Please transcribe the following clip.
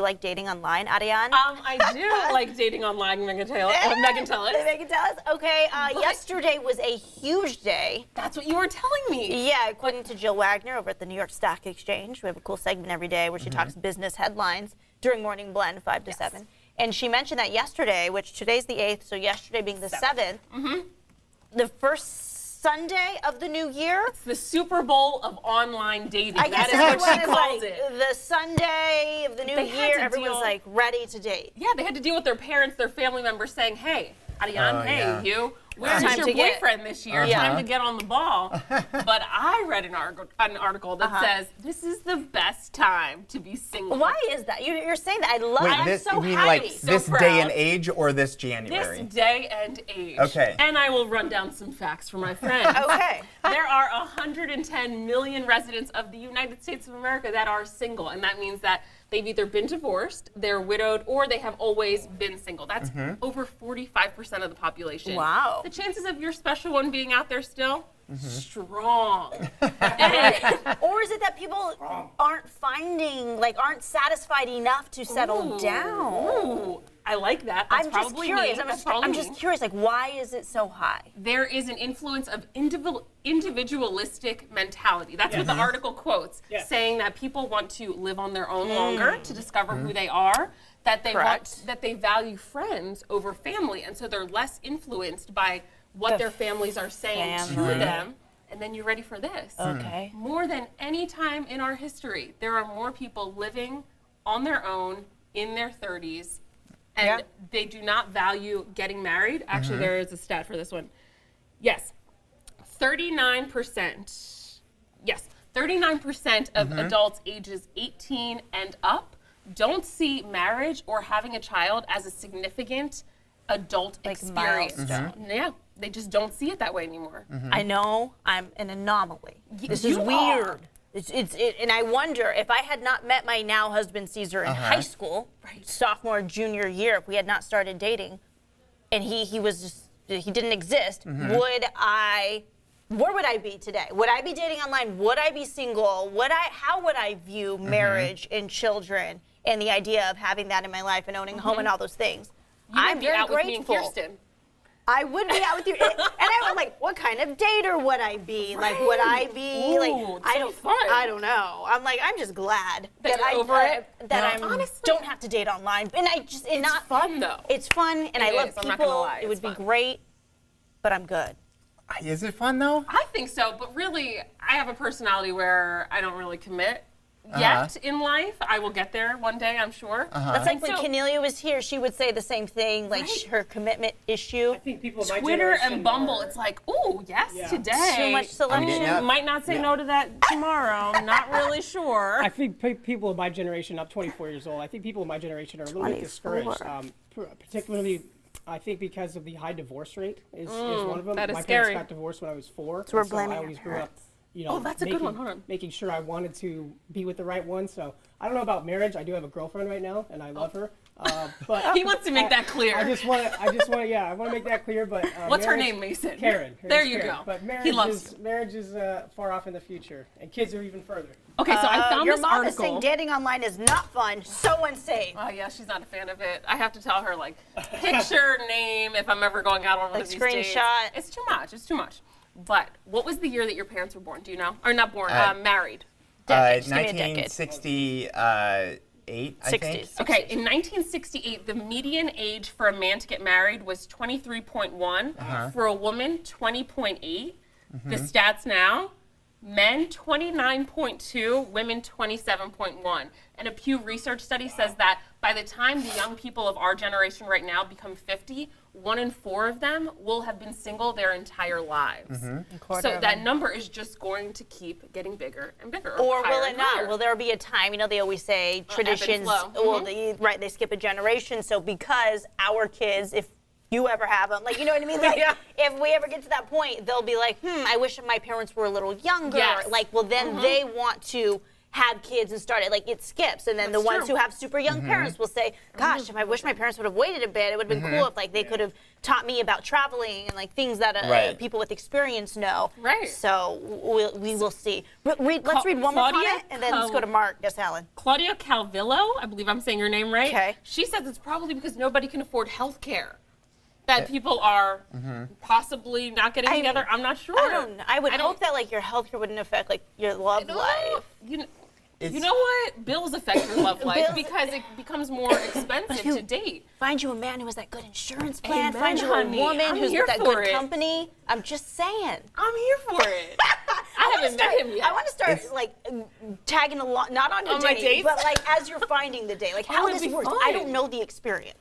like dating online, Ariane? I do like dating online, Megan Tillis. Megan Tillis. Okay, yesterday was a huge day. That's what you were telling me. Yeah, according to Jill Wagner over at the New York Stock Exchange. We have a cool segment every day where she talks business headlines during Morning Blend, 5 to 7. And she mentioned that yesterday, which today's the 8th, so yesterday being the 7th, the first Sunday of the new year. It's the Super Bowl of online dating. I guess that is what she everyone called is like, it. the Sunday of the new year, everyone's like ready to date. Yeah, they had to deal with their parents, their family members saying, hey, Ariane, you, where's Time your to get- boyfriend this year? Time to get on the ball. But I read an article that says, this is the best time to be single. Why is that? You're saying that. I love Wait, I'm this, so you mean happy. like so this proud. day and age or this January? This day and age. Okay. And I will run down some facts for my friends. Okay. There are 110 million residents of the United States of America that are single, and that means that they've either been divorced, they're widowed, or they have always been single. That's over 45% of the population. Wow. The chances of your special one being out there still? Strong. Or is it that people aren't satisfied enough to settle down? Ooh, I like that. That's I'm just probably curious. me. I'm That's probably just me. curious. Like, why is it so high? There is an influence of individualistic mentality. That's what the article quotes, saying that people want to live on their own longer to discover who they are, that they that they value friends over family, and so they're less influenced by what their families are saying to them. And then you're ready for this. Okay. More than any time in our history, there are more people living on their own in their 30s, and they do not value getting married. Actually, there is a stat for this one. Yes, 39%. Yes, 39% of adults ages 18 and up don't see marriage or having a child as a significant adult experience. milestone. Yeah, they just don't see it that way anymore. I know I'm an anomaly. This is you weird. are. And I wonder if I had not met my now husband Caesar in high school, sophomore, junior year, if we had not started dating, and he was just he didn't exist, where would I be today? Would I be dating online? Would I be single? How would I view marriage and children and the idea of having that in my life and owning a home and all those things? I'm Be very out with me grateful. and Kirsten. I would be out with you, and I was like, what kind of dater would I be? Like, would I be Ooh, I so don't, fun. I don't know. I'm like, I'm just glad That you're over it. that Yeah. I Honestly, don't have to date online, and It's fun though. It's fun, and It I love is, people. I'm not gonna lie, It would it's be fun. great, but I'm good. Is it fun though? I think so, but really, I have a personality where I don't really commit yet in life. I will get there one day, I'm sure. That's like when So- Cornelia was here. She would say the same thing, like her commitment issue. I think people in my Twitter generation and Bumble, are- it's like, ooh, yes, today. Too much celebrity. Yeah. Might not say no to that tomorrow. Not really sure. I think people of my generation, I'm 24 years old, I think people of my generation are a little bit discouraged, particularly I think because of the high divorce rate is one of them. that is my scary. parents got divorced when I was 4. we're and blaming I our always grew up, Oh, that's a good one. Hold on. making sure I wanted to be with the right one. So I don't know about marriage. I do have a girlfriend right now, and I love her. But He wants to make that clear. I just want to, yeah, I want to make that clear. But What's her marriage- name, Mason? Karen. Her There name's you Karen. go. But He loves marriage is far off in the future, and kids are even further. Okay, so I found Your this mom is saying article. dating online is not fun, so unsafe. Oh yeah, she's not a fan of it. I have to tell her like picture, name if I'm ever going out on one Like of these dates. screenshot. It's too much. It's too much. But what was the year that your parents were born? Do you know? Or not born? Married. Decade. Just give me a decade. 1968, I think. 60s. Okay, in 1968, the median age for a man to get married was 23.1. For a woman, 20.8. The stats now, men 29.2, women 27.1. And a Pew Research study says that by the time the young people of our generation right now become 50, 1 in 4 of them will have been single their entire lives. So that number is just going to keep getting bigger and bigger. Or higher will it and not? higher. Will there be a time? You know, they always say and traditions. flow. Well, they skip a generation. So because our kids, if you ever have them, like, you know what I mean? Like, if we ever get to that point, they'll be like, I wish my parents were a little younger. Yes. Like, well, then they want to have kids and start it. Like it skips, and then the ones true. who have super young parents will say, "Gosh, if I wish my parents would have waited a bit, it would have been cool if like they could have taught me about traveling and like things that Right. people with experience know." Right. So we will see. Let's read one more Claudia comment, and then let's go to Mark. Yes, Alan. Claudia Calvillo, I believe I'm saying your name right. Okay. She says it's probably because nobody can afford health care. That people are possibly not getting together. I'm not sure. I don't. I would hope that like your healthcare wouldn't affect like your love life. You know what? Bills affect your love life Bills- because it becomes more expensive to date. Find you a man who has that good insurance plan. Amen, Find you honey. a woman I'm who's here with that for good it. company. I'm just saying. I'm here for it. I haven't met him yet. I want to start like tagging along, not on your On my date, dates? but like as you're finding the date, like how it'd this be works. fun. I don't know the experience.